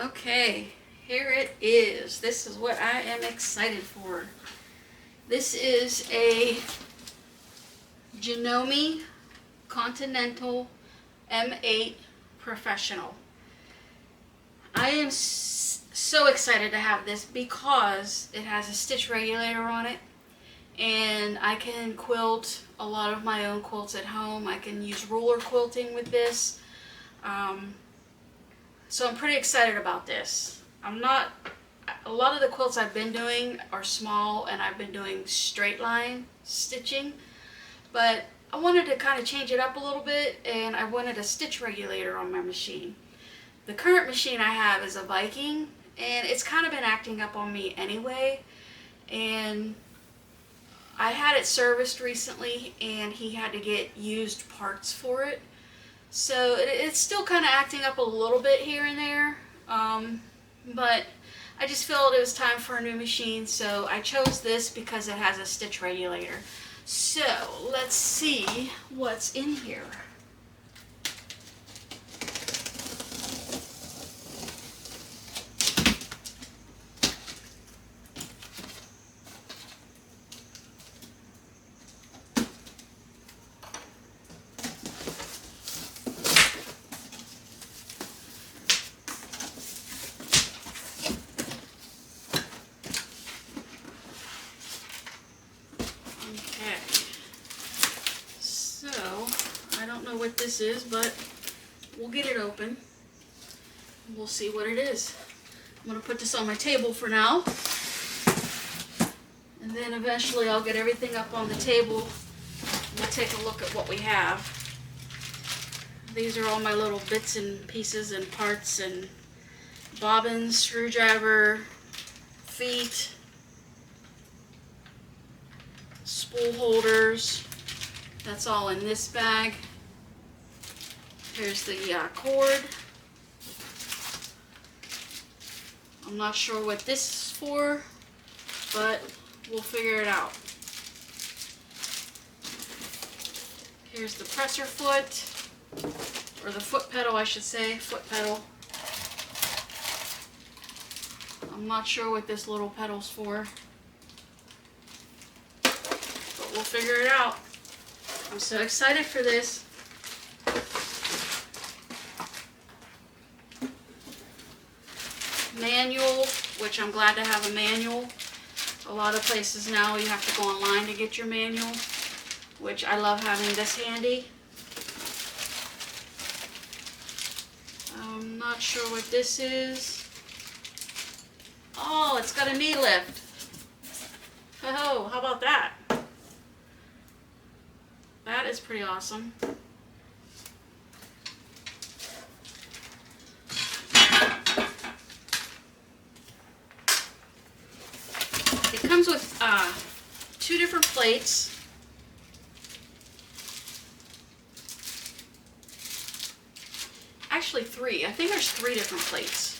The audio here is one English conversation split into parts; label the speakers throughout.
Speaker 1: Okay, here it is. This is what I am excited for. This is a Janome Continental M8 Professional. I am so excited to have this because it has a stitch regulator on it, and I can quilt a lot of my own quilts at home. I can use ruler quilting with this. So I'm pretty excited about this. A lot of the quilts I've been doing are small, and I've been doing straight line stitching, but I wanted to kind of change it up a little bit, and I wanted a stitch regulator on my machine. The current machine I have is a Viking, and it's kind of been acting up on me anyway, and I had it serviced recently, and he had to get used parts for it. So it's still kind of acting up a little bit here and there, but I just felt it was time for a new machine, so I chose this because it has a stitch regulator. So let's see what's in here. I don't know what this is, but we'll get it open. We'll see what it is. I'm going to put this on my table for now, and then eventually I'll get everything up on the table and we'll take a look at what we have. These are all my little bits and pieces and parts and bobbins, screwdriver, feet, spool holders. That's all in this bag. Here's the cord. I'm not sure what this is for, but we'll figure it out. Here's the presser foot, or the foot pedal I should say, foot pedal. I'm not sure what this little pedal's for, but we'll figure it out. I'm so excited for this. Manual, which I'm glad to have a manual. A lot of places now you have to go online to get your manual, which I love having this handy. I'm not sure what this is. Oh, it's got a knee lift. Oh, how about that? That is pretty awesome. It comes with 2 different plates. Actually 3. I think there's 3 different plates.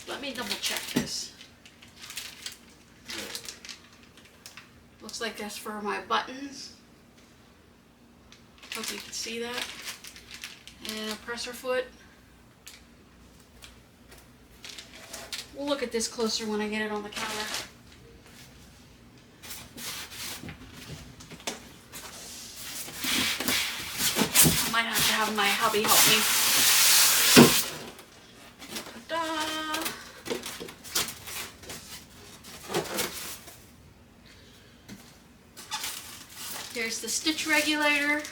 Speaker 1: Let me double check this. Looks like that's for my buttons. Hope you can see that. And a presser foot. We'll look at this closer when I get it on the counter. I might have to have my hubby help me. Ta-da! Here's the stitch regulator.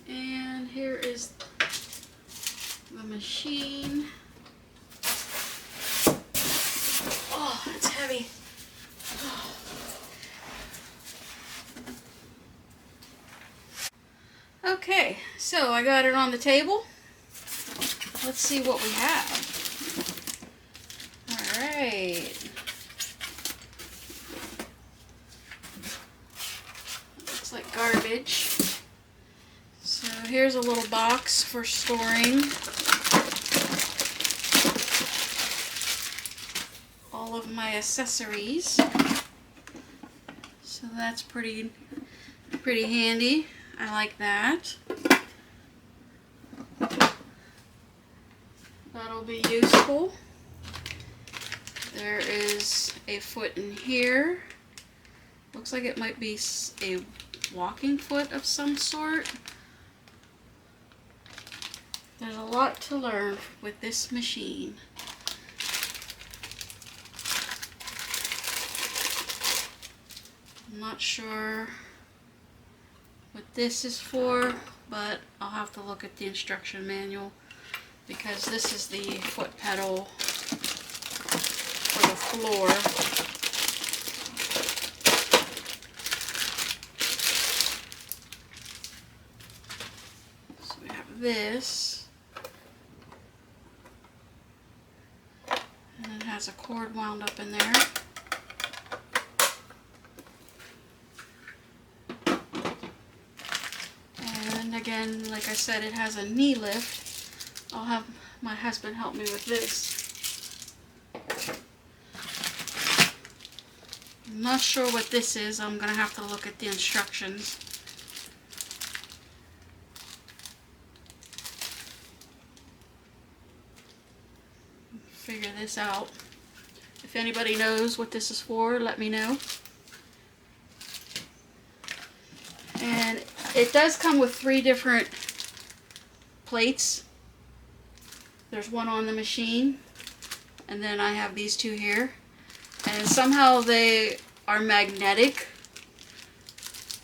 Speaker 1: And here is the machine. Oh, it's heavy. Okay, so I got it on the table. Let's see what we have. Alright. Looks like garbage. So here's a little box for storing all of my accessories. So that's pretty pretty handy. I like that. That'll be useful. There is a foot in here. Looks like it might be a walking foot of some sort. There's a lot to learn with this machine. I'm not sure what this is for, but I'll have to look at the instruction manual because this is the foot pedal for the floor. So we have this, and it has a cord wound up in there. Again, like I said, it has a knee lift. I'll have my husband help me with this. I'm not sure what this is. I'm going to have to look at the instructions. Figure this out. If anybody knows what this is for, let me know. And it does come with 3 different plates. There's one on the machine, and then I have these 2 here. And somehow they are magnetic,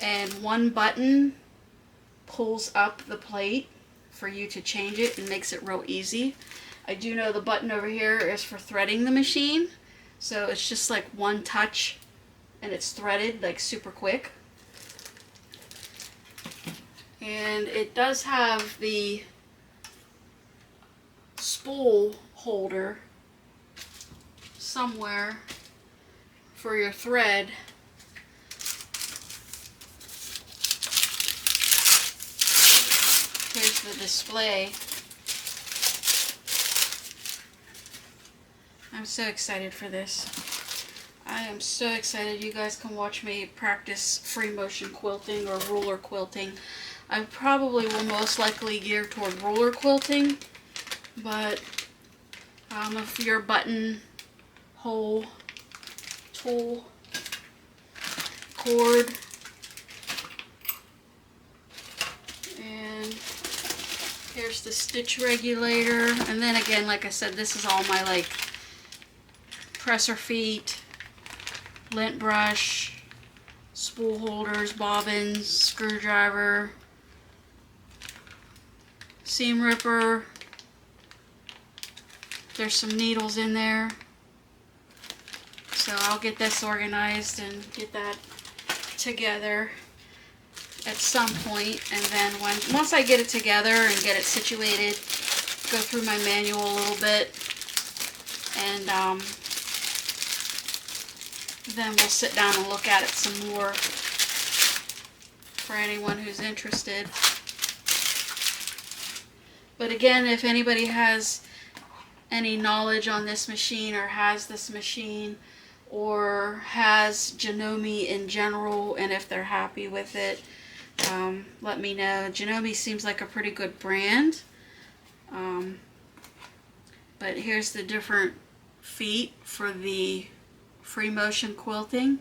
Speaker 1: and one button pulls up the plate for you to change it and makes it real easy. I do know the button over here is for threading the machine, so it's just like one touch and it's threaded like super quick. And it does have the spool holder somewhere for your thread. Here's the display. I'm so excited for this. I am so excited. You guys can watch me practice free motion quilting or ruler quilting. I probably will most likely gear toward ruler quilting, but if you're a button hole tool cord, and here's the stitch regulator, and then again, like I said, this is all my like presser feet, lint brush, spool holders, bobbins, screwdriver, seam ripper. There's some needles in there, so I'll get this organized and get that together at some point. And then once I get it together and get it situated, go through my manual a little bit, and then we'll sit down and look at it some more for anyone who's interested. But again, if anybody has any knowledge on this machine, or has this machine, or has Janome in general, and if they're happy with it, let me know. Janome seems like a pretty good brand. But here's the different feet for the free motion quilting.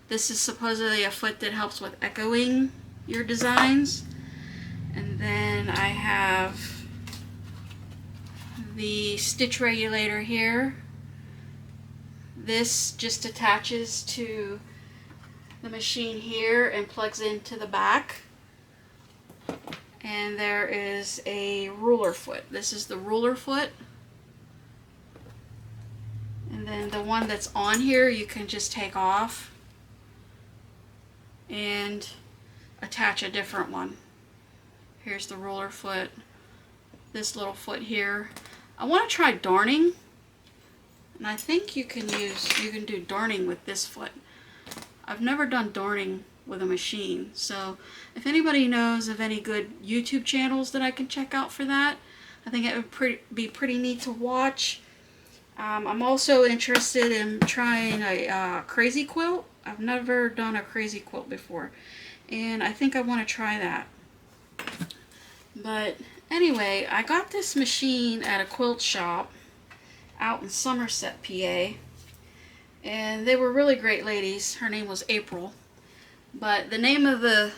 Speaker 1: This is supposedly a foot that helps with echoing your designs. And then I have the stitch regulator here. This just attaches to the machine here and plugs into the back. And there is a ruler foot. This is the ruler foot. And then the one that's on here you can just take off and attach a different one. Here's the ruler foot. This little foot here. I want to try darning, and I think you can do darning with this foot. I've never done darning with a machine, so if anybody knows of any good YouTube channels that I can check out for that, I think it would be pretty neat to watch. I'm also interested in trying a crazy quilt. I've never done a crazy quilt before, and I think I want to try that. But anyway, I got this machine at a quilt shop out in Somerset, PA, and they were really great ladies. Her name was April, but the name of the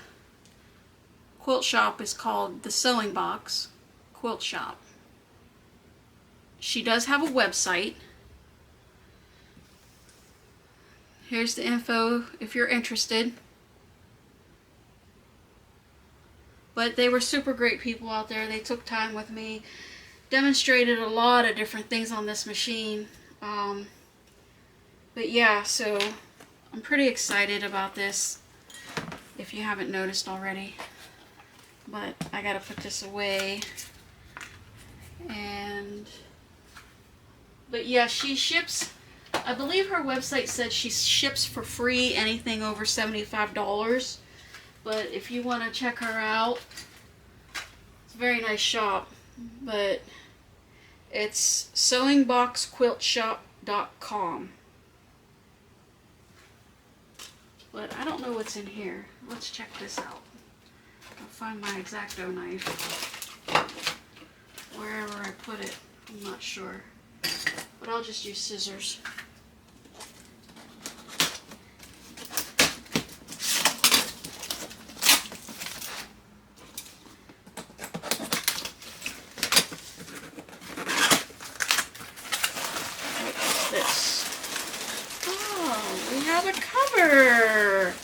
Speaker 1: quilt shop is called the Sewing Box Quilt Shop. She does have a website. Here's the info if you're interested. But they were super great people out there. They took time with me, demonstrated a lot of different things on this machine. But yeah, so I'm pretty excited about this, if you haven't noticed already. But I gotta put this away. But yeah, she ships, I believe her website said she ships for free anything over $75. But if you want to check her out, it's a very nice shop. But it's sewingboxquiltshop.com. But I don't know what's in here. Let's check this out. I'll find my X-Acto knife. Wherever I put it, I'm not sure. But I'll just use scissors. What's this? Oh, we have a cover!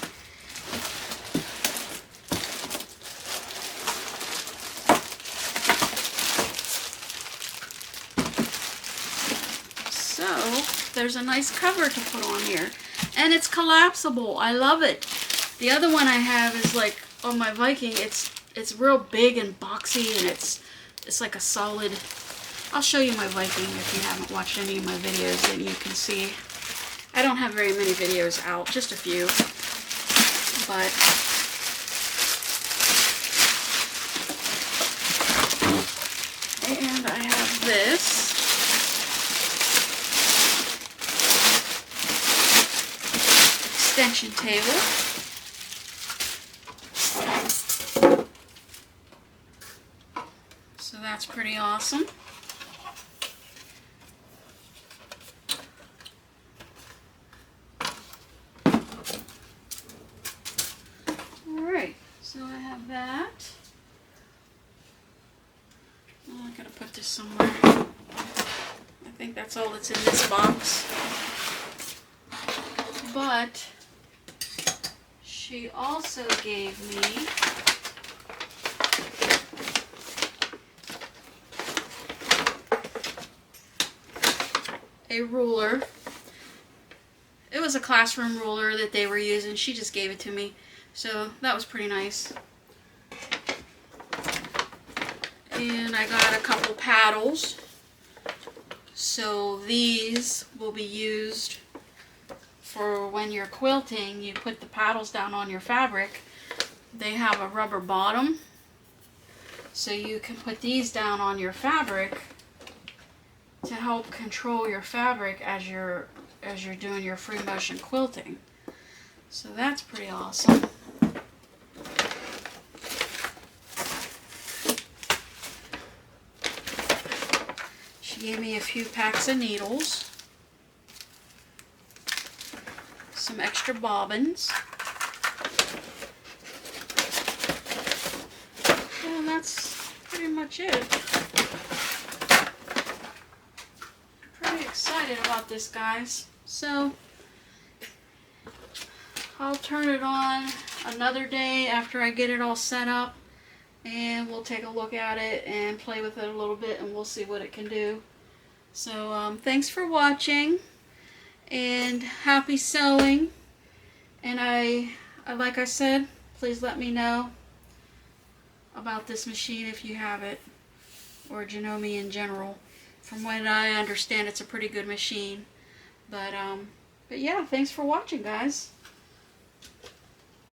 Speaker 1: So, there's a nice cover to put on here. And it's collapsible. I love it. The other one I have is like, on my Viking, it's real big and boxy, and it's like a solid... I'll show you my Viking if you haven't watched any of my videos, then you can see. I don't have very many videos out, just a few. But... and I have this. Extension table. So that's pretty awesome. Alright, so I have that. Oh, I gotta put this somewhere. I think that's all that's in this box. But she also gave me a ruler. It was a classroom ruler that they were using. She just gave it to me. So that was pretty nice. And I got a couple paddles. So these will be used for when you're quilting. You put the paddles down on your fabric. They have a rubber bottom, so you can put these down on your fabric to help control your fabric as you're doing your free motion quilting. So that's pretty awesome. She gave me a few packs of needles. Some extra bobbins. And that's pretty much it. Pretty excited about this, guys. So I'll turn it on another day after I get it all set up, and we'll take a look at it and play with it a little bit, and we'll see what it can do. So thanks for watching. And happy sewing. And I like I said, please let me know about this machine if you have it, or Janome in general. From what I understand, it's a pretty good machine. But yeah, thanks for watching, guys.